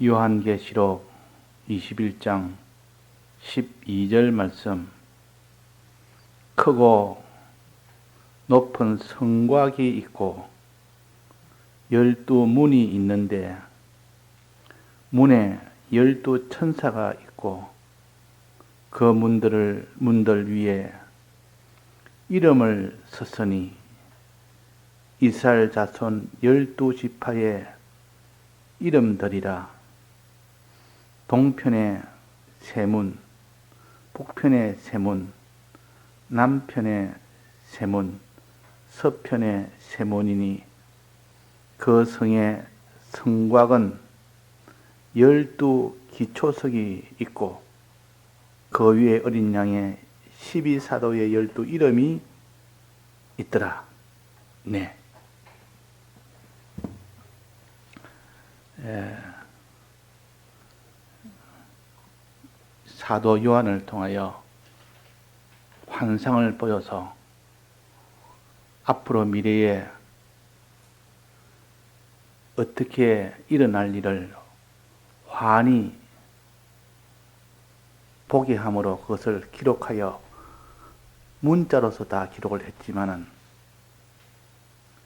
요한계시록 21장 12절 말씀. 크고 높은 성곽이 있고 12문이 있는데 문에 12천사가 있고 그 문들 위에 이름을 썼으니 이스라엘 자손 12지파의 이름들이라. 동편의 세 문, 북편의 세 문, 남편의 세 문, 서편의 세 문이니 그 성의 성곽은 12기초석이 있고 그 위에 어린 양의 12사도의 12 이름이 있더라. 네. 사도 요한을 통하여 환상을 보여서 앞으로 미래에 어떻게 일어날 일을 환히 보게 함으로 그것을 기록하여 문자로서 다 기록을 했지만은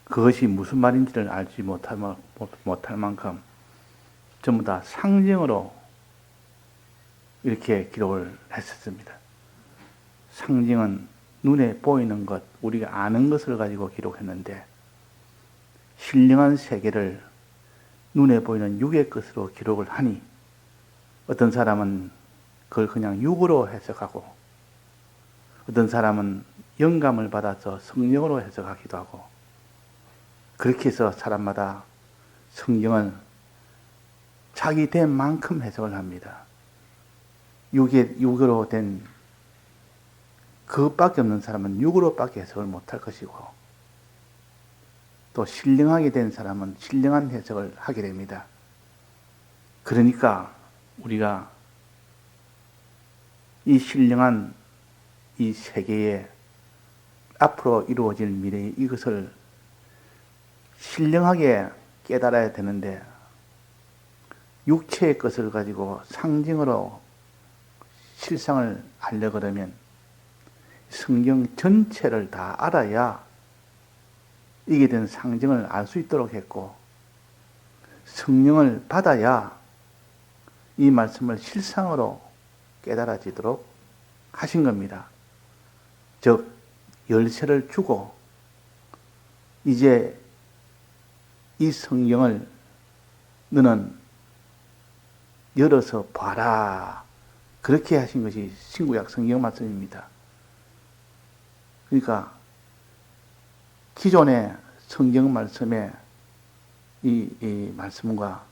그것이 무슨 말인지를 알지 못할 만큼 전부 다 상징으로 이렇게 기록을 했었습니다. 상징은 눈에 보이는 것, 우리가 아는 것을 가지고 기록했는데 신령한 세계를 눈에 보이는 육의 것으로 기록을 하니 어떤 사람은 그걸 그냥 육으로 해석하고 어떤 사람은 영감을 받아서 성령으로 해석하기도 하고 그렇게 해서 사람마다 성경은 자기 된 만큼 해석을 합니다. 육으로 된 그것밖에 없는 사람은 육으로밖에 해석을 못할 것이고 또 신령하게 된 사람은 신령한 해석을 하게 됩니다. 그러니까 우리가 이 신령한 이 세계에 앞으로 이루어질 미래에 이것을 신령하게 깨달아야 되는데 육체의 것을 가지고 상징으로 실상을 하려고 그러면 성경 전체를 다 알아야 이게 된 상징을 알 수 있도록 했고 성령을 받아야 이 말씀을 실상으로 깨달아지도록 하신 겁니다. 즉 열쇠를 주고 이제 이 성경을 너는 열어서 봐라. 그렇게 하신 것이 신구약 성경 말씀입니다. 그러니까 기존의 성경 말씀의 이 말씀과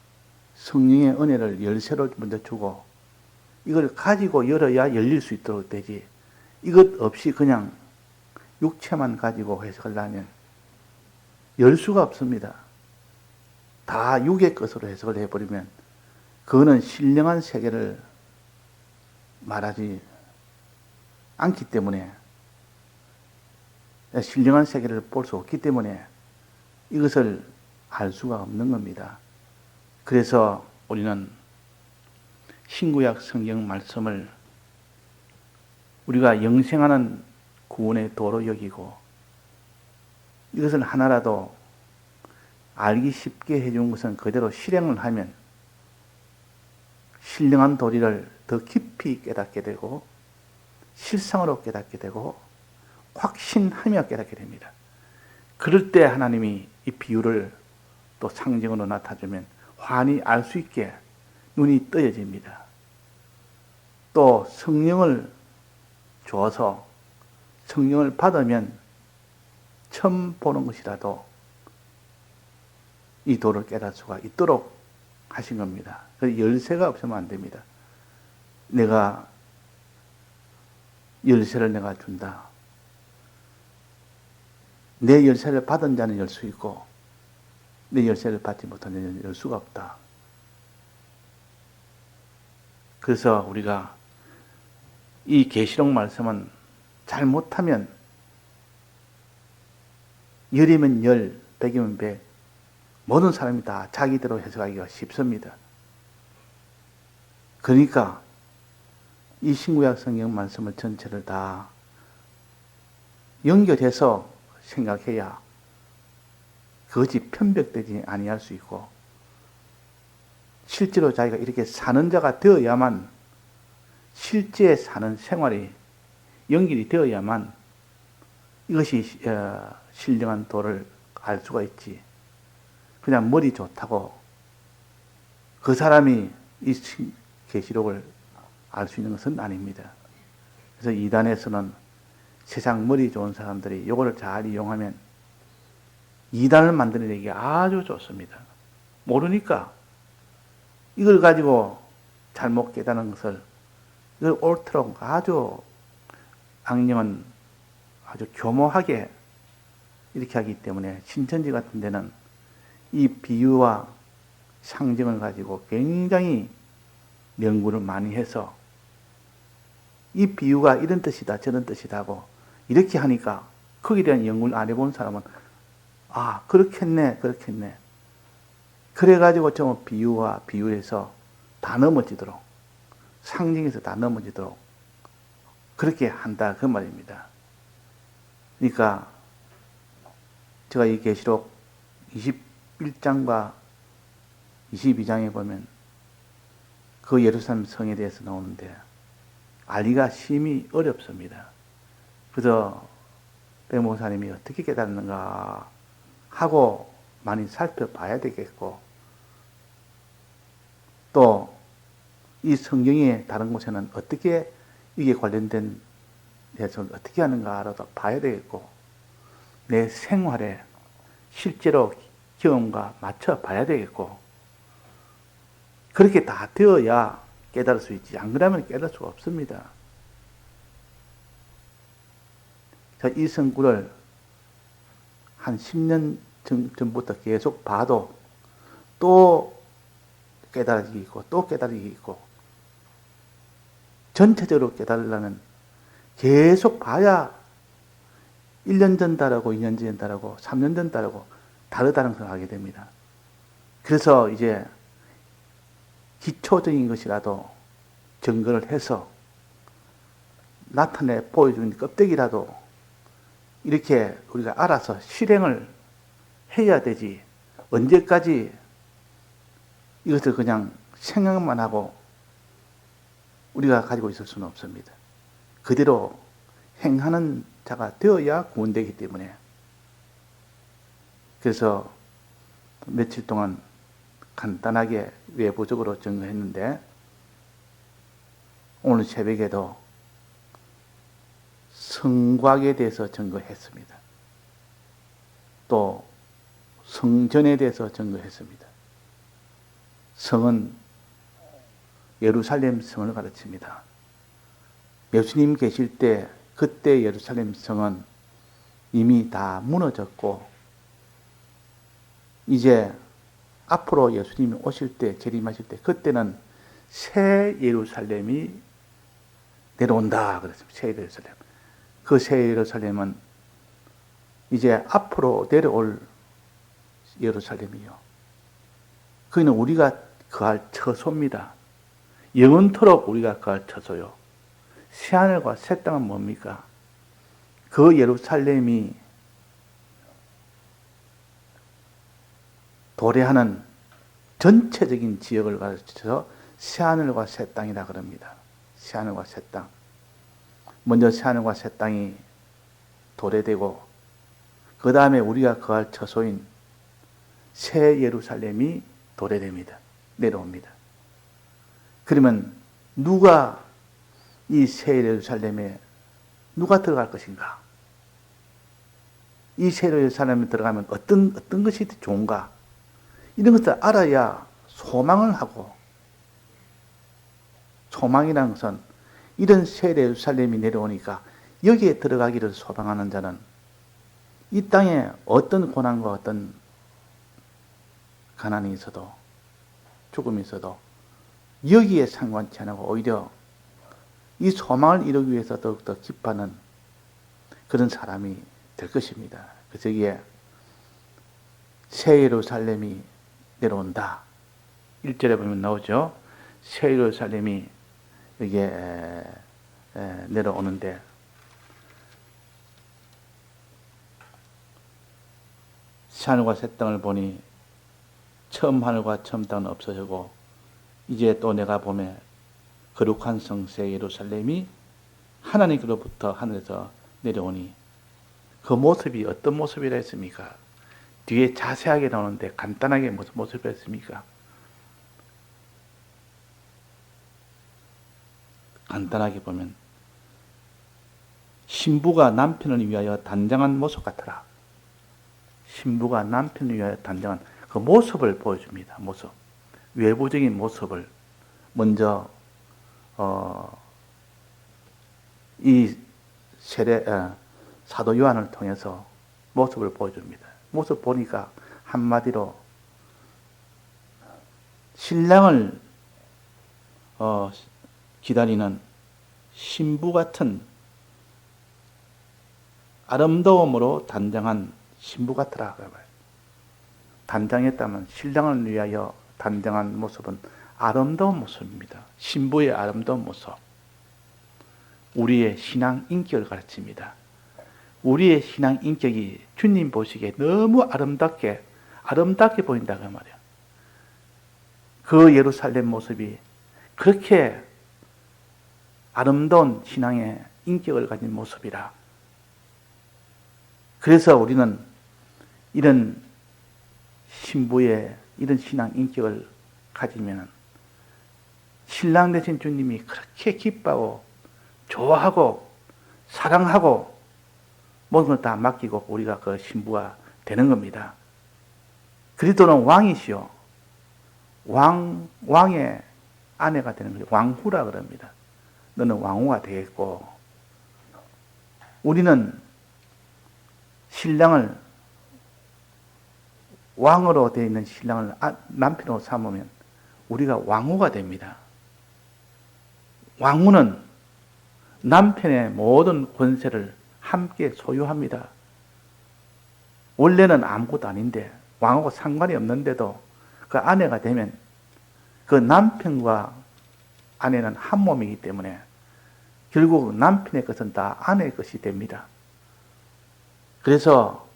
성령의 은혜를 열쇠로 먼저 주고 이걸 가지고 열어야 열릴 수 있도록 되지 이것 없이 그냥 육체만 가지고 해석하려면 열 수가 없습니다. 다 육의 것으로 해석을 해버리면 그거는 신령한 세계를 말하지 않기 때문에 신령한 세계를 볼 수 없기 때문에 이것을 알 수가 없는 겁니다. 그래서 우리는 신구약 성경 말씀을 우리가 영생하는 구원의 도로 여기고 이것을 하나라도 알기 쉽게 해준 것은 그대로 실행을 하면 신령한 도리를 더 깊이 깨닫게 되고 실상으로 깨닫게 되고 확신하며 깨닫게 됩니다. 그럴 때 하나님이 이 비유를 또 상징으로 나타주면 환히 알 수 있게 눈이 떠여집니다. 또 성령을 줘서 성령을 받으면 처음 보는 것이라도 이 도를 깨달을 수가 있도록 하신 겁니다. 그래서 열쇠가 없으면 안 됩니다. 내가 열쇠를 내가 준다. 내 열쇠를 받은 자는 열 수 있고 내 열쇠를 받지 못한 자는 열 수가 없다. 그래서 우리가 이 계시록 말씀은 잘못하면 열이면 열, 백이면 백 모든 사람이 다 자기대로 해석하기가 쉽습니다. 그러니까 이 신구약 성경 말씀을 전체를 다 연결해서 생각해야 그것이 편벽되지 아니할 수 있고, 실제로 자기가 이렇게 사는 자가 되어야만, 실제 사는 생활이 연결이 되어야만 이것이 신령한 도를 알 수가 있지. 그냥 머리 좋다고 그 사람이 이 계시록을 알 수 있는 것은 아닙니다. 그래서 이단에서는 세상 머리 좋은 사람들이 이거를 잘 이용하면 이단을 만드는 게 아주 좋습니다. 모르니까 이걸 가지고 잘못 깨닫는 것을, 이걸 옳도록 아주 악령은 아주 교모하게 이렇게 하기 때문에, 신천지 같은 데는 이 비유와 상징을 가지고 굉장히 연구를 많이 해서 이 비유가 이런 뜻이다 저런 뜻이다 하고 이렇게 하니까 거기에 대한 연구를 안 해본 사람은 아 그렇겠네 그래가지고 좀 비유와 비유에서 다 넘어지도록, 상징에서 다 넘어지도록 그렇게 한다 그 말입니다. 그러니까 제가 이 계시록 21장과 22장에 보면 그 예루살렘 성에 대해서 나오는데 알기가 심히 어렵습니다. 그래서 백 목사님이 어떻게 깨닫는가 하고 많이 살펴봐야 되겠고, 또 이 성경의 다른 곳에는 어떻게 이게 관련된 해석을 어떻게 하는가라도 봐야 되겠고, 내 생활에 실제로 경험과 맞춰 봐야 되겠고, 그렇게 다 되어야 깨달을 수 있지. 안 그러면 깨달을 수가 없습니다. 자, 이 성구를 한 10년 전부터 계속 봐도 또 깨달아지기 있고 또 깨달아지기 있고, 전체적으로 깨달으려면 계속 봐야 1년 전 다르고 2년 전 다르고 3년 전 다르고 다르다는 것을 알게 됩니다. 그래서 이제 기초적인 것이라도 증거를 해서 나타내 보여주는 껍데기라도 이렇게 우리가 알아서 실행을 해야 되지, 언제까지 이것을 그냥 생각만 하고 우리가 가지고 있을 수는 없습니다. 그대로 행하는 자가 되어야 구원되기 때문에. 그래서 며칠 동안 간단하게 외부적으로 증거했는데, 오늘 새벽에도 성곽에 대해서 증거했습니다. 또 성전에 대해서 증거했습니다. 성은 예루살렘 성을 가르칩니다. 예수님 계실 때 그때 예루살렘 성은 이미 다 무너졌고, 이제 앞으로 예수님이 오실 때, 재림하실 때, 그때는 새 예루살렘이 내려온다 그랬습니다. 새 예루살렘. 그 새 예루살렘은 이제 앞으로 내려올 예루살렘이요. 그는 우리가 거할 처소입니다. 영원토록 우리가 거할 처소요. 새하늘과 새 땅은 뭡니까? 그 예루살렘이 도래하는 전체적인 지역을 가르쳐서 새하늘과 새 땅이라 그럽니다. 새하늘과 새 땅. 먼저 새하늘과 새 땅이 도래되고, 그 다음에 우리가 거할 처소인 새 예루살렘이 도래됩니다. 내려옵니다. 그러면 누가 이 새 예루살렘에 누가 들어갈 것인가? 이 새 예루살렘에 들어가면 어떤 것이 좋은가? 이런 것을 알아야 소망을 하고, 소망이라는 것은 이런 새 예루살렘이 내려오니까 여기에 들어가기를 소망하는 자는 이 땅에 어떤 고난과 어떤 가난이 있어도, 죽음이 있어도 여기에 상관치 않고 오히려 이 소망을 이루기 위해서 더욱더 기뻐하는 그런 사람이 될 것입니다. 그래서 여기에 새 예루살렘이 내려온다. 1절에 보면 나오죠. 새 예루살렘이 여기에 내려오는데, 새하늘과 새 땅을 보니 처음 하늘과 처음 땅은 없어지고 이제 또 내가 보매 거룩한 성새 예루살렘이 하나님께로부터 하늘에서 내려오니, 그 모습이 어떤 모습이라 했습니까? 뒤에 자세하게 나오는데 간단하게 무슨 모습이라 했습니까? 간단하게 보면 신부가 남편을 위하여 단장한 모습 같더라. 신부가 남편을 위하여 단장한 그 모습을 보여줍니다. 모습. 외부적인 모습을 먼저 이 사도 요한을 통해서 모습을 보여줍니다. 모습 보니까 한마디로 신랑을 기다리는 신부 같은 아름다움으로 단장한 신부 같더라. 단장했다면 신랑을 위하여 단장한 모습은 아름다운 모습입니다. 신부의 아름다운 모습. 우리의 신앙 인격을 가르칩니다. 우리의 신앙 인격이 주님 보시기에 너무 아름답게 보인다 그 말이에요. 그 예루살렘 모습이 그렇게 아름다운 신앙의 인격을 가진 모습이라. 그래서 우리는 이런 신부의 이런 신앙 인격을 가지면 신랑 되신 주님이 그렇게 기뻐하고 좋아하고 사랑하고 모든 걸 다 맡기고 우리가 그 신부가 되는 겁니다. 그리스도는 왕이시오. 왕의 아내가 되는 거죠. 왕후라 그럽니다. 너는 왕후가 되겠고, 우리는 신랑을, 왕으로 되어 있는 신랑을 남편으로 삼으면 우리가 왕후가 됩니다. 왕후는 남편의 모든 권세를 함께 소유합니다. 원래는 아무것도 아닌데, 왕하고 상관이 없는데도 그 아내가 되면 그 남편과 아내는 한 몸이기 때문에 결국 남편의 것은 다 아내의 것이 됩니다. 그래서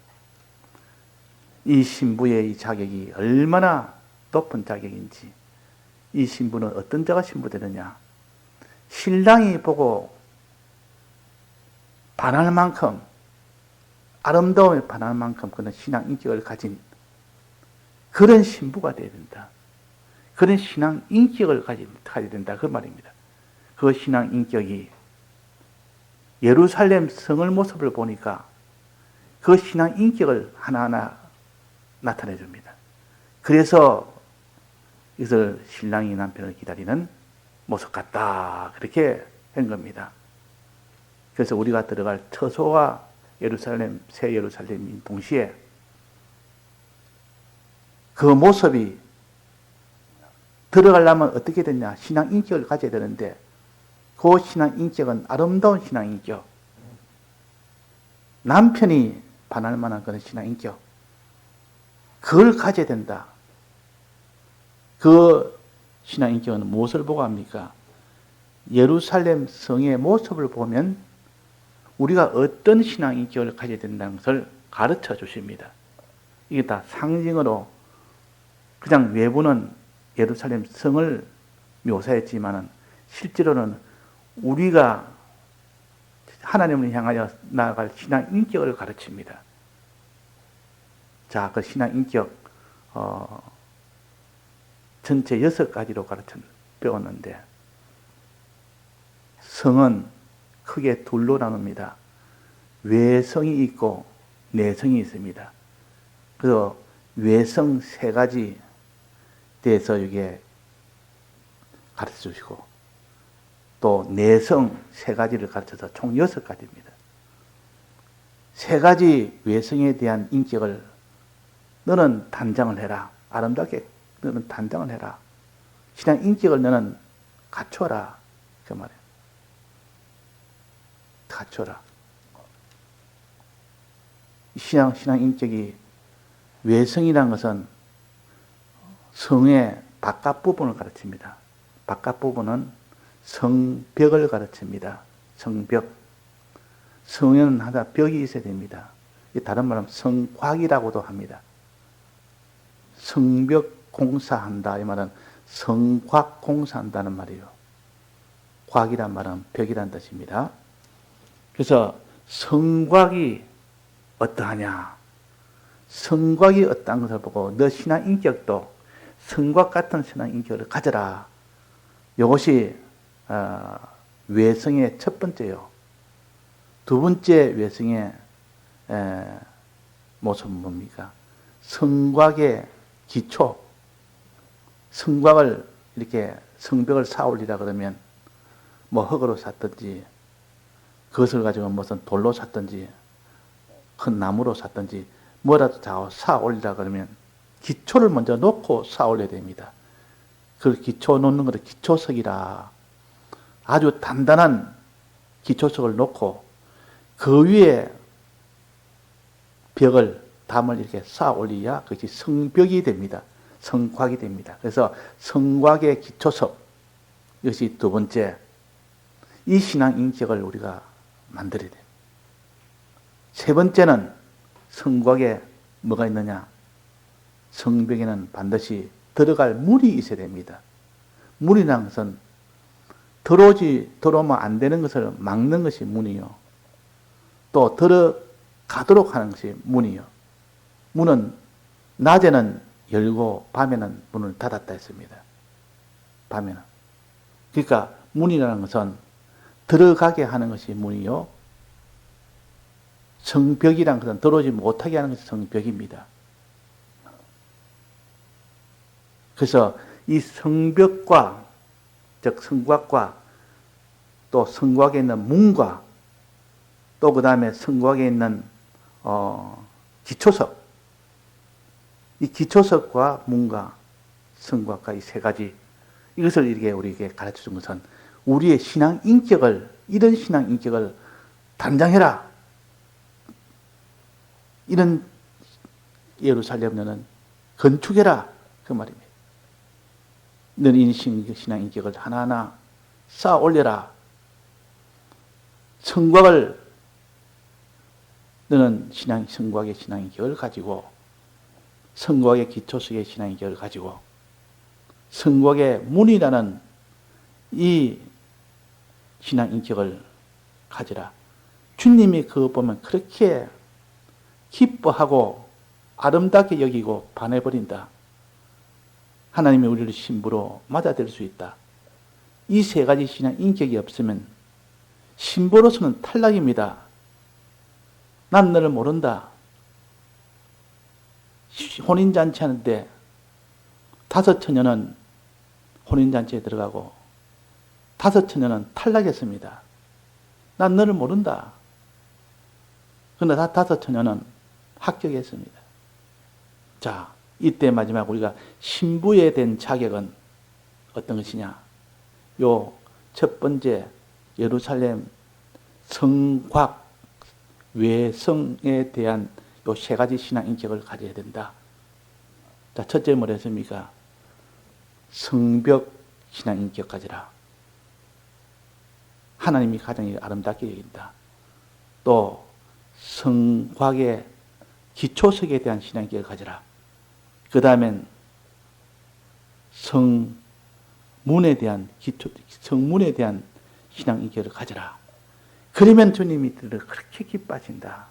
이 신부의 이 자격이 얼마나 높은 자격인지, 이 신부는 어떤 자가 신부 되느냐? 신랑이 보고 반할 만큼, 아름다움에 반할 만큼 그런 신앙 인격을 가진 그런 신부가 되어야 된다. 그런 신앙 인격을 가져야 된다. 그 말입니다. 그 신앙 인격이 예루살렘 성을 모습을 보니까 그 신앙 인격을 하나하나 나타내 줍니다. 그래서 이것을 신랑이 남편을 기다리는 모습 같다. 그렇게 한 겁니다. 그래서 우리가 들어갈 처소가 예루살렘, 새 예루살렘인 동시에 그 모습이 들어가려면 어떻게 되냐? 신앙 인격을 가져야 되는데, 그 신앙 인격은 아름다운 신앙 인격, 남편이 반할 만한 그런 신앙 인격, 그걸 가져야 된다. 그 신앙 인격은 무엇을 보고 합니까? 예루살렘 성의 모습을 보면 우리가 어떤 신앙 인격을 가져야 된다는 것을 가르쳐 주십니다. 이게 다 상징으로, 그냥 외부는 예루살렘 성을 묘사했지만은 실제로는 우리가 하나님을 향하여 나아갈 신앙 인격을 가르칩니다. 자, 그 신앙 인격 전체 6가지로 배웠는데, 성은 크게 둘로 나눕니다. 외성이 있고 내성이 있습니다. 그래서 외성 3가지 대해서 이게 가르쳐 주시고, 또 내성 3가지를 가르쳐서 총 6가지입니다. 3가지 외성에 대한 인격을 너는 단장을 해라. 아름답게 너는 단장을 해라. 신앙 인격을 너는 갖춰라. 그 말이에요. 갖춰라. 신앙 인격이, 외성이라는 것은 성의 바깥 부분을 가르칩니다. 바깥 부분은 성벽을 가르칩니다. 성벽. 성에는 하나 벽이 있어야 됩니다. 다른 말하면 성곽이라고도 합니다. 성벽 공사한다. 이 말은 성곽 공사한다는 말이에요. 곽이란 말은 벽이란 뜻입니다. 그래서 성곽이 어떠하냐? 성곽이 어떠한 것을 보고 너 신앙 인격도 성곽 같은 신앙 인격을 가져라. 이것이 외성의 첫 번째요. 두 번째 외성의 모습은 뭡니까? 성곽의 기초. 성곽을 이렇게 성벽을 쌓으리라 그러면 뭐 흙으로 쌓든지 그것을 가지고 무슨 돌로 쌓든지 큰 나무로 쌓든지 뭐라도 다 쌓아 올리라 그러면 기초를 먼저 놓고 쌓아 올려야 됩니다. 그 기초 놓는 것을 기초석이라. 아주 단단한 기초석을 놓고 그 위에 벽을 담을 이렇게 쌓아 올려야 그것이 성벽이 됩니다. 성곽이 됩니다. 그래서 성곽의 기초석, 이것이 두 번째. 이 신앙 인격을 우리가 만들어야 돼요. 세 번째는 성곽에 뭐가 있느냐? 성벽에는 반드시 들어갈 문이 있어야 됩니다. 문이라는 것은 들어오면 안 되는 것을 막는 것이 문이요. 또 들어가도록 하는 것이 문이요. 문은 낮에는 열고 밤에는 문을 닫았다 했습니다. 밤에는. 그러니까 문이라는 것은 들어가게 하는 것이 문이요. 성벽이라는 것은 들어오지 못하게 하는 것이 성벽입니다. 그래서 이 성벽과, 즉 성곽과 또 성곽에 있는 문과 또 그 다음에 성곽에 있는 기초석, 이 기초석과 문과 성곽과 이 세 가지, 이것을 이렇게 우리에게 가르쳐 준 것은 우리의 신앙 인격을, 이런 신앙 인격을 단장해라. 이런 예루살렘 너는 건축해라. 그 말입니다. 너는 이 신앙 인격을 하나하나 쌓아 올려라. 성곽을, 너는 성곽의 신앙 인격을 가지고, 성곽의 기초석의 신앙 인격을 가지고, 성곽의 문이라는 이 신앙 인격을 가지라. 주님이 그거 보면 그렇게 기뻐하고 아름답게 여기고 반해버린다. 하나님이 우리를 신부로 맞아들일 수 있다. 이 세 가지 신앙 인격이 없으면 신부로서는 탈락입니다. 난 너를 모른다. 혼인잔치 하는데 5 처녀는 혼인잔치에 들어가고 5 처녀는 탈락했습니다. 난 너를 모른다. 그러나 5 처녀는 합격했습니다. 자, 이때 마지막 우리가 신부에 된 자격은 어떤 것이냐? 요 첫 번째 예루살렘 성곽 외성에 대한 요 3가지 신앙 인격을 가져야 된다. 자, 첫째 뭐라 했습니까? 성벽 신앙 인격 가지라. 하나님이 가장 아름답게 여긴다. 또 성곽의 기초석에 대한 신앙 인격을 가지라. 그 다음엔 성문에 대한 신앙 인격을 가져라. 그러면 주님이 너를 그렇게 기뻐하신다.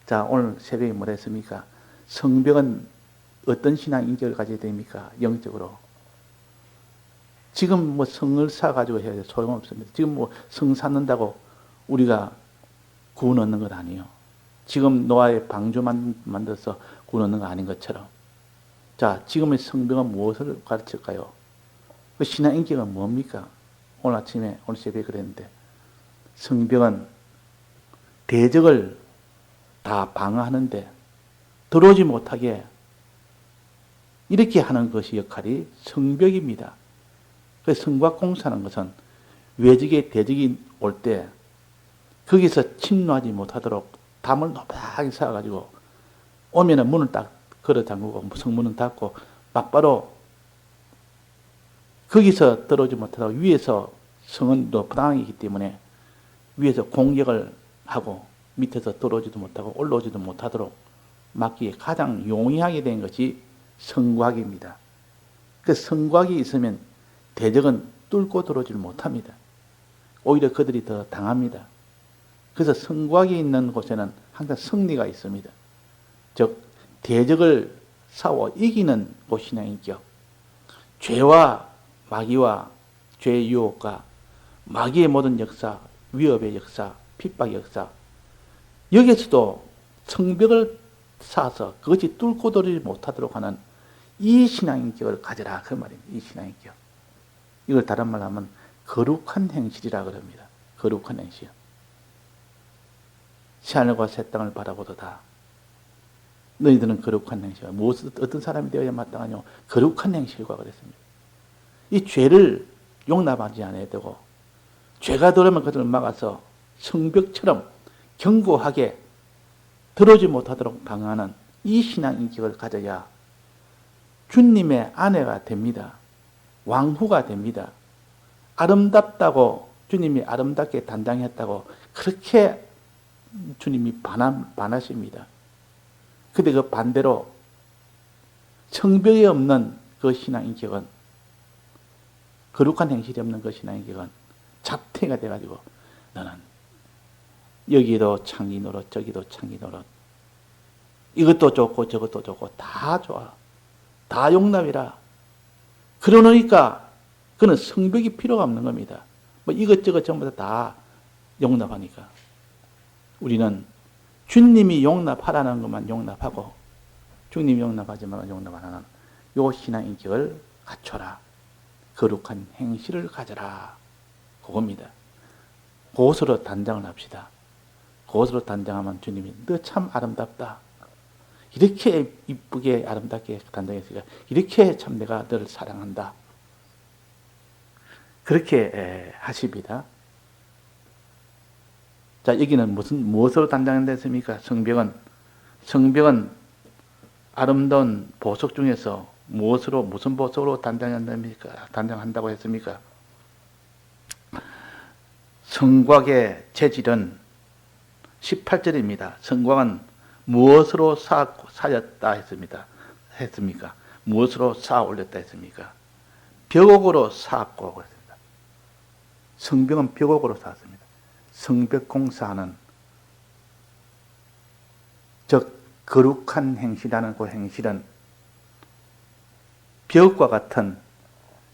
자, 오늘 새벽에 뭐라 했습니까? 성벽은 어떤 신앙 인격을 가져야 됩니까? 영적으로. 지금 뭐 성을 사가지고 해야 소용없습니다. 지금 뭐 성 쌓는다고 우리가 구원 얻는 것 아니에요. 지금 노아의 방주 만들어서 구원 얻는 거 아닌 것처럼. 자, 지금의 성벽은 무엇을 가르칠까요? 그 신앙 인격은 뭡니까? 오늘 아침에, 오늘 새벽에 그랬는데, 성벽은 대적을 다 방어하는데 들어오지 못하게 이렇게 하는 것이 역할이 성벽입니다. 그래서 성곽 공사하는 것은 외적의 대적이 올 때 거기서 침노하지 못하도록 담을 높게 쌓아가지고 오면은 문을 딱 걸어 잠그고 성문은 닫고 막바로 거기서 떨어지지 못하다가 위에서 성은 부당이기 때문에 위에서 공격을 하고 밑에서 떨어지도 못하고 올라오지도 못하도록 막기에 가장 용이하게 된 것이 성곽입니다. 그 성곽이 있으면 대적은 뚫고 들어오지를 못합니다. 오히려 그들이 더 당합니다. 그래서 성곽이 있는 곳에는 항상 승리가 있습니다. 즉 대적을 싸워 이기는 곳이나 인격, 죄와 마귀와 죄의 유혹과 마귀의 모든 역사, 위협의 역사, 핍박의 역사, 여기에서도 성벽을 쌓아서 그것이 뚫고 들어오지 못하도록 하는 이 신앙인격을 가져라 그 말입니다. 이 신앙인격. 이걸 다른 말로 하면 거룩한 행실이라 그럽니다. 거룩한 행실. 새하늘과 새 땅을 바라보도다. 너희들은 거룩한 행실. 어떤 사람이 되어야 마땅하뇨? 거룩한 행실과 그랬습니다. 이 죄를 용납하지 않아야 되고 죄가 들어오면 그들을 막아서 성벽처럼 견고하게 들어오지 못하도록 방어하는 이 신앙인격을 가져야 주님의 아내가 됩니다. 왕후가 됩니다. 아름답다고 주님이 아름답게 단장했다고 그렇게 주님이 반하십니다. 근데 그 반대로 성벽이 없는 그 신앙인격은, 거룩한 행실이 없는 그 신앙인격은 잡태가 돼가지고 너는 여기도 창기 노릇 저기도 창기 노릇, 이것도 좋고 저것도 좋고 다 좋아, 다 용납이라. 그러니까 그는 성벽이 필요가 없는 겁니다. 뭐 이것저것 전부 다 용납하니까. 우리는 주님이 용납하라는 것만 용납하고 주님이 용납하지 말고 용납 안 하는 요 신앙인격을 갖춰라. 거룩한 행실을 가져라. 그겁니다. 그것으로 단장을 합시다. 그것으로 단장하면 주님이 너 참 아름답다. 이렇게 이쁘게 아름답게 단장했으니까 이렇게 참 내가 너를 사랑한다. 그렇게 하십니다. 자, 여기는 무엇으로 단장됐습니까? 성벽은 아름다운 보석 중에서 무슨 보석으로 단장한다고 했습니까? 성곽의 재질은 18절입니다. 성곽은 무엇으로 쌓였다 했습니까? 무엇으로 쌓아 올렸다 했습니까? 벽옥으로 쌓았고 그랬습니다. 성벽은 벽옥으로 쌓았습니다. 성벽 공사하는, 즉 거룩한 행실이라는 그 행실은 벽과 같은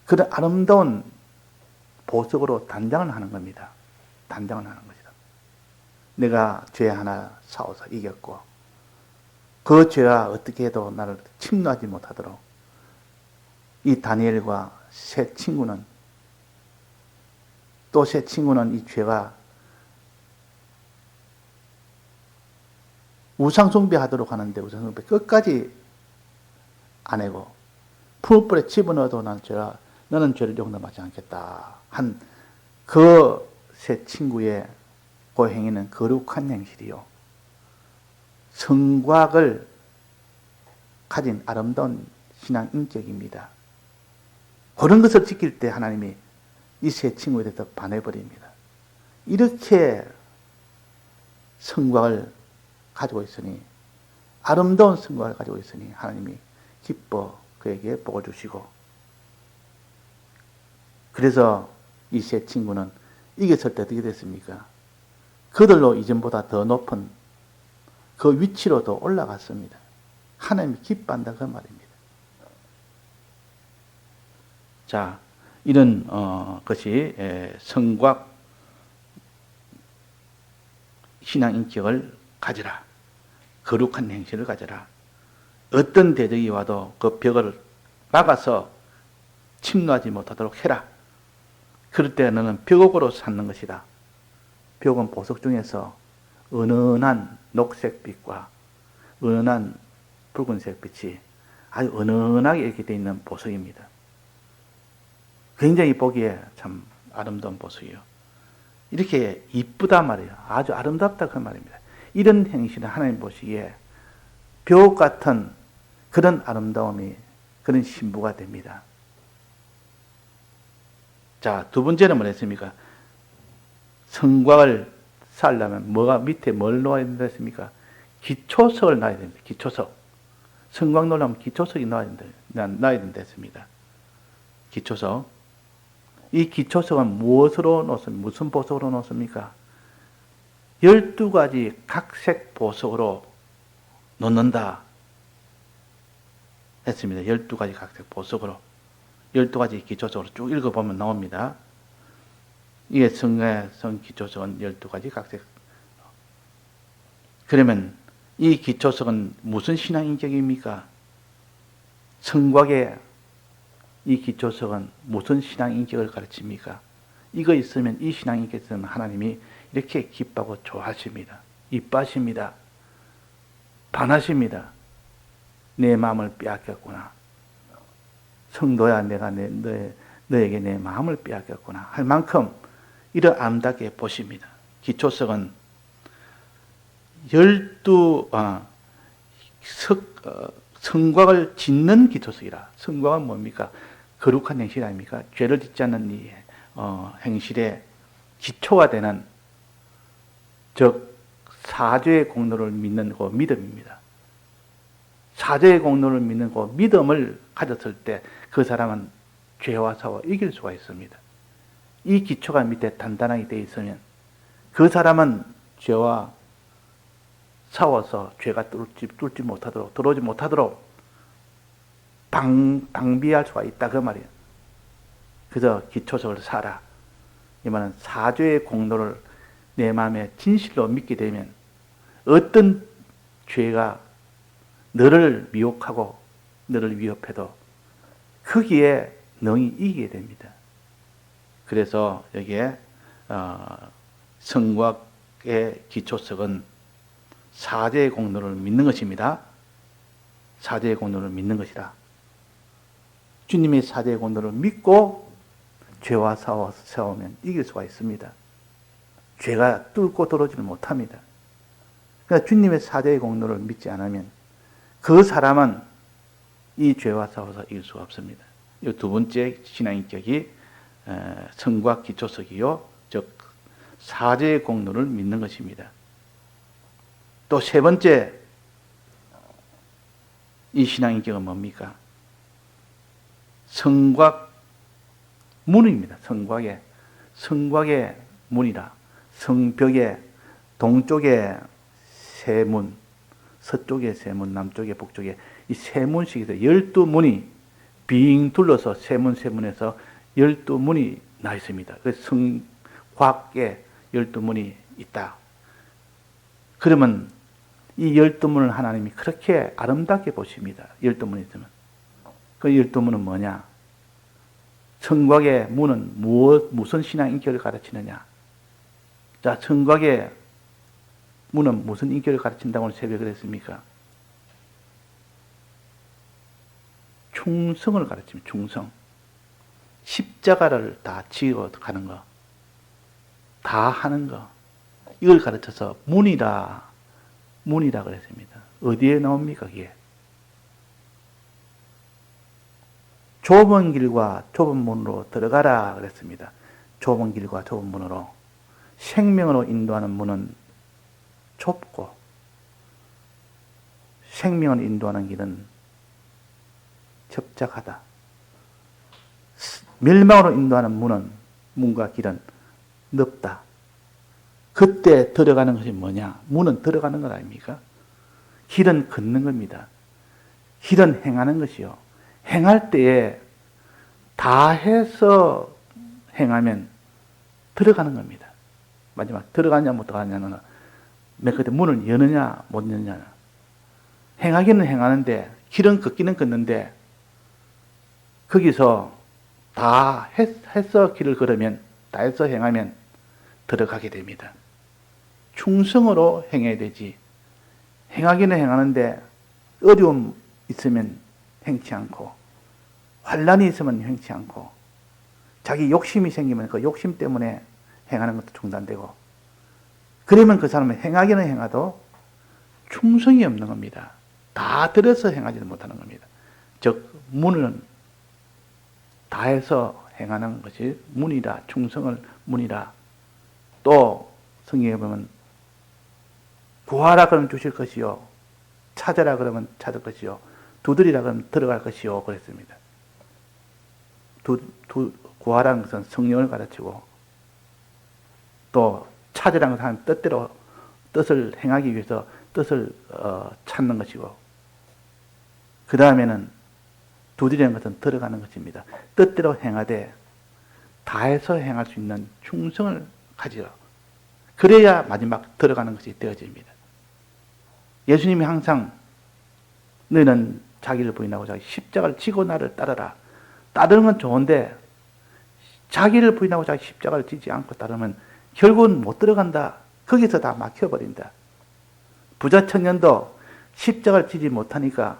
그런 아름다운 보석으로 단장을 하는 겁니다. 단장을 하는 것이다. 내가 죄 하나 싸워서 이겼고 그 죄가 어떻게 해도 나를 침노하지 못하도록 이 다니엘과 세 친구는, 또 세 친구는 이 죄가 우상숭배하도록 하는데 우상숭배 끝까지 안 하고 풀뿌리에 집어넣어도 너는 죄를 용납하지 않겠다 한 그 세 친구의 그 행위는 거룩한 행실이요, 성곽을 가진 아름다운 신앙 인격입니다. 그런 것을 지킬 때 하나님이 이 세 친구에 대해서 반해버립니다. 이렇게 성곽을 가지고 있으니, 아름다운 성곽을 가지고 있으니 하나님이 기뻐 그에게 복을 주시고, 그래서 이 세 친구는 이겼을 때 어떻게 됐습니까? 그들로 이전보다 더 높은 그 위치로도 올라갔습니다. 하나님이 기뻐한다 그 말입니다. 자, 이런 것이 성곽 신앙 인격을 가져라. 거룩한 행실을 가져라. 어떤 대적이 와도 그 벽을 막아서 침노하지 못하도록 해라. 그럴 때 너는 벽옥으로 쌓는 것이다. 벽은 보석 중에서 은은한 녹색빛과 은은한 붉은색 빛이 아주 은은하게 이렇게 되어 있는 보석입니다. 굉장히 보기에 참 아름다운 보석이요. 이렇게 이쁘다 말이에요. 아주 아름답다 그 말입니다. 이런 행실은 하나님 보시기에 벽 같은 그런 아름다움이 그런 신부가 됩니다. 자, 두 번째는 뭐랬습니까? 성곽을 쌓으려면 뭐가 밑에 뭘 놓아야 된다 했습니까? 기초석을 놔야 됩니다. 기초석. 성곽 놓으려면 기초석이 놔야 된다 했습니다. 기초석. 이 기초석은 무엇으로 놓습니까? 무슨 보석으로 놓습니까? 12가지 각색 보석으로 놓는다 했습니다. 12가지 각색 보석으로. 12가지 기초석으로 쭉 읽어보면 나옵니다. 이게 성 기초석은 12가지 각색. 그러면 이 기초석은 무슨 신앙 인격입니까? 성곽의 이 기초석은 무슨 신앙 인격을 가르칩니까? 이거 있으면, 이 신앙 인격이 있으면 하나님이 이렇게 기뻐하고 좋아하십니다. 이뻐하십니다. 반하십니다. 내 마음을 빼앗겼구나. 성도야, 내가 너에게 내 마음을 빼앗겼구나 할 만큼 이런 아름답게 보십니다. 기초석은 12성곽을 짓는 기초석이라. 성곽은 뭡니까? 거룩한 행실 아닙니까? 죄를 짓지 않는 이 행실의 기초가 되는, 즉 사죄의 공로를 믿는 그 믿음입니다. 사죄의 공로를 믿는 그 믿음을 가졌을 때 그 사람은 죄와 싸워 이길 수가 있습니다. 이 기초가 밑에 단단하게 되어 있으면 그 사람은 죄와 싸워서 죄가 뚫지 못하도록, 들어오지 못하도록 방비할 수가 있다 그 말이에요. 그래서 기초석을 쌓아라. 이 말은 사죄의 공로를 내 마음에 진실로 믿게 되면 어떤 죄가 너를 미혹하고 너를 위협해도 거기에 능히 이기게 됩니다. 그래서 여기에 성곽의 기초석은 사죄의 공로를 믿는 것입니다. 사죄의 공로를 믿는 것이라. 주님의 사죄의 공로를 믿고 죄와 싸우면 이길 수가 있습니다. 죄가 뚫고 들어오지를 못합니다. 그러니까 주님의 사죄의 공로를 믿지 않으면 그 사람은 이 죄와 싸워서 이길 수가 없습니다. 이 두 번째 신앙인격이 성곽 기초석이요, 즉 사죄의 공로를 믿는 것입니다. 또 세 번째 이 신앙인격은 뭡니까? 성곽 문입니다. 성곽의 문이라. 성벽의 동쪽에 세 문, 서쪽에 세 문, 남쪽에 북쪽에 이 세 문씩 있어요. 12문이 빙 둘러서 세 문에서 12문이 나 있습니다. 그래서 성곽에 12문이 있다. 그러면 이 12문을 하나님이 그렇게 아름답게 보십니다. 12문이 있으면. 그 12문은 뭐냐? 성곽의 문은 무슨 신앙 인격을 가르치느냐? 자, 성곽의 문은 무슨 인격을 가르친다고 새벽에 그랬습니까? 충성을 가르칩니다. 충성. 십자가를 다 지고 가는 거. 다 하는 거. 이걸 가르쳐서 문이라 그랬습니다. 어디에 나옵니까, 그게? 좁은 길과 좁은 문으로 들어가라 그랬습니다. 좁은 길과 좁은 문으로. 생명으로 인도하는 문은 좁고 생명을 인도하는 길은 협착하다. 멸망으로 인도하는 문과 길은 넓다. 그때 들어가는 것이 뭐냐? 문은 들어가는 것 아닙니까? 길은 걷는 겁니다. 길은 행하는 것이요. 행할 때에 다 해서 행하면 들어가는 겁니다. 마지막 들어가냐 못 들어가냐는 맨 끝에 문을 여느냐 못 여느냐. 행하기는 행하는데 길은 걷기는 걷는데 거기서 다 해서 길을 걸으면, 다 해서 행하면 들어가게 됩니다. 충성으로 행해야 되지. 행하기는 행하는데 어려움 있으면 행치 않고, 환란이 있으면 행치 않고, 자기 욕심이 생기면 그 욕심 때문에 행하는 것도 중단되고, 그러면 그 사람은 행하기는 행하도 충성이 없는 겁니다. 다 들어서 행하지는 못하는 겁니다. 즉 문은 다 해서 행하는 것이 문이라, 충성을 문이라. 또 성경에 보면 구하라 그러면 주실 것이요, 찾으라 그러면 찾을 것이요, 두드리라 그러면 들어갈 것이요 그랬습니다. 구하라는 것은 성령을 가르치고, 또 찾으라는 것은 뜻대로 뜻을 행하기 위해서 뜻을 찾는 것이고, 그 다음에는 두드리는 것은 들어가는 것입니다. 뜻대로 행하되 다해서 행할 수 있는 충성을 가지라. 그래야 마지막 들어가는 것이 되어집니다. 예수님이 항상 너희는 자기를 부인하고 자기 십자가를 지고 나를 따르라. 따르는 건 좋은데 자기를 부인하고 자기 십자가를 지지 않고 따르면 결국은 못 들어간다. 거기서 다 막혀버린다. 부자 청년도 십자가를 지지 못하니까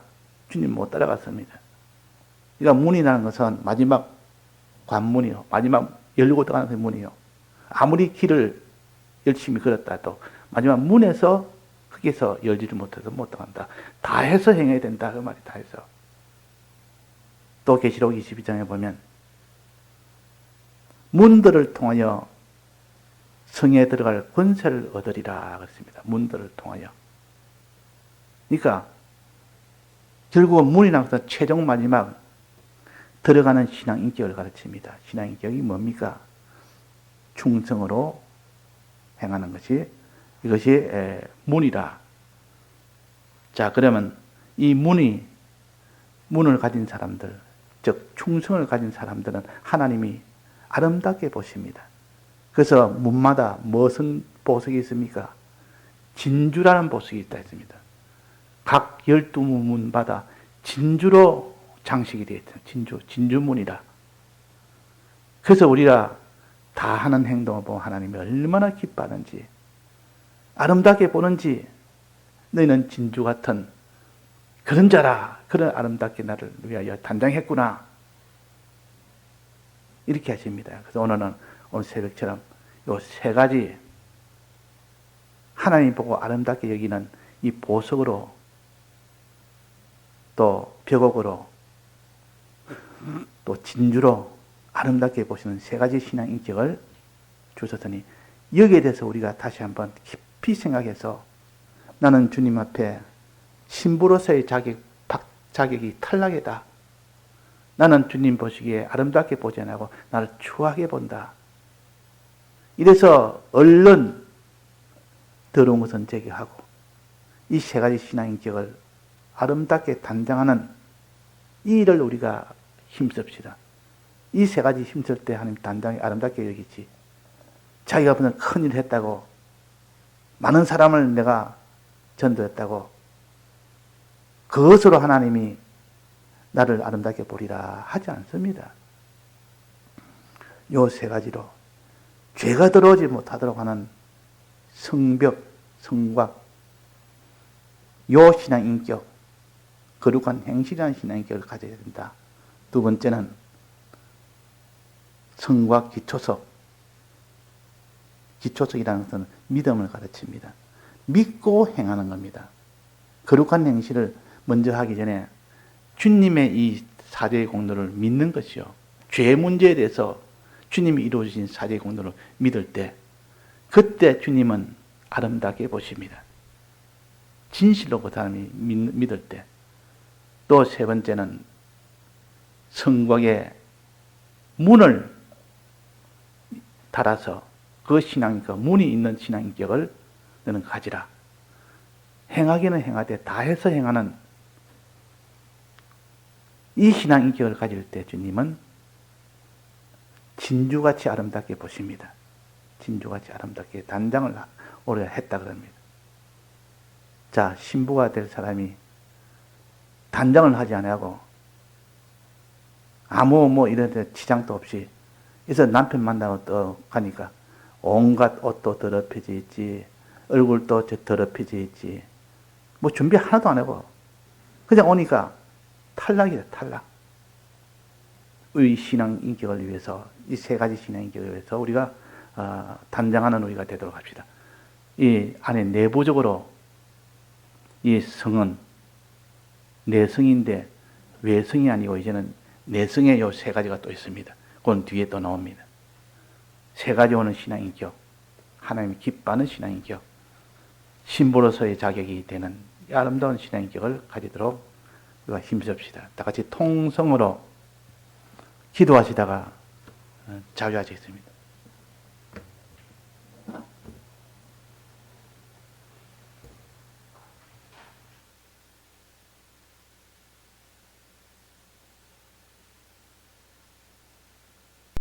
주님 못 따라갔습니다. 그러니까 문이라는 것은 마지막 관문이요, 마지막 열고 들어가는 문이요. 아무리 길을 열심히 걸었다 해도 마지막 문에서 거기서 열지를 못해서 못 들어간다. 다 해서 행해야 된다. 그 말이 다 해서. 또 계시록 22장에 보면 문들을 통하여 성에 들어갈 권세를 얻으리라 그랬습니다. 문들을 통하여. 그러니까 결국은 문이라는 것은 최종 마지막 들어가는 신앙 인격을 가르칩니다. 신앙 인격이 뭡니까? 충성으로 행하는 것이, 이것이 문이라. 자, 그러면 이 문을 가진 사람들, 즉 충성을 가진 사람들은 하나님이 아름답게 보십니다. 그래서 문마다 무슨 보석이 있습니까? 진주라는 보석이 있다 했습니다. 각 12문마다 진주로 장식이 되어 있다. 진주문이라. 그래서 우리가 다 하는 행동을 보면 하나님이 얼마나 기뻐하는지, 아름답게 보는지, 너희는 진주 같은 그런 자라, 그런 아름답게 나를 위하여 단장했구나, 이렇게 하십니다. 그래서 오늘 새벽처럼 요 세 가지 하나님 보고 아름답게 여기는 이 보석으로, 또 벽옥으로, 또 진주로 아름답게 보시는 세 가지 신앙 인격을 주셨으니, 여기에 대해서 우리가 다시 한번 깊이 생각해서 나는 주님 앞에 신부로서의 자격이 탈락이다. 나는 주님 보시기에 아름답게 보지 않고 나를 추하게 본다. 이래서 얼른 더러운 것은 제거하고 이 세 가지 신앙 인격을 아름답게 단장하는 이 일을 우리가 힘씁시다. 이 세 가지 힘쓸 때 하나님 단장이 아름답게 여기지. 자기가 무슨 큰일 했다고, 많은 사람을 내가 전도했다고, 그것으로 하나님이 나를 아름답게 보리라 하지 않습니다. 요 세 가지로 죄가 들어오지 못하도록 하는 성벽, 성곽, 요 신앙 인격, 거룩한 행실이라는 신앙 인격을 가져야 된다. 두 번째는 성곽 기초석. 기초석이라는 것은 믿음을 가르칩니다. 믿고 행하는 겁니다. 거룩한 행실을 먼저 하기 전에 주님의 이 사죄의 공로를 믿는 것이요. 죄 문제에 대해서 주님이 이루어주신 사죄의 공로를 믿을 때, 그때 주님은 아름답게 보십니다. 진실로 그 사람이 믿을 때. 또 세 번째는 성곽의 문을 달아서 그 신앙인격, 문이 있는 신앙인격을 너는 가지라. 행하기는 행하되 다해서 행하는 이 신앙인격을 가질 때 주님은 진주같이 아름답게 보십니다. 진주같이 아름답게 단장을 오래 했다 그럽니다. 자, 신부가 될 사람이 단장을 하지 않고 아무 이런 데 지장도 없이, 그래서 남편 만나고 또 가니까 온갖 옷도 더럽혀져 있지, 얼굴도 더럽혀져 있지, 뭐 준비 하나도 안 하고 그냥 오니까 탈락이다, 탈락. 이 신앙 인격을 위해서, 이 세 가지 신앙 인격을 위해서 우리가 단장하는 우리가 되도록 합시다. 이 안에 내부적으로 이 성은 내성인데 외성이 아니고 이제는 내성의 요 세 가지가 또 있습니다. 그건 뒤에 또 나옵니다. 세 가지 오는 신앙인격, 하나님이 기뻐하는 신앙인격, 신부로서의 자격이 되는 이 아름다운 신앙인격을 가지도록 우리가 힘씁시다. 다 같이 통성으로 기도하시다가 자유하시겠습니다.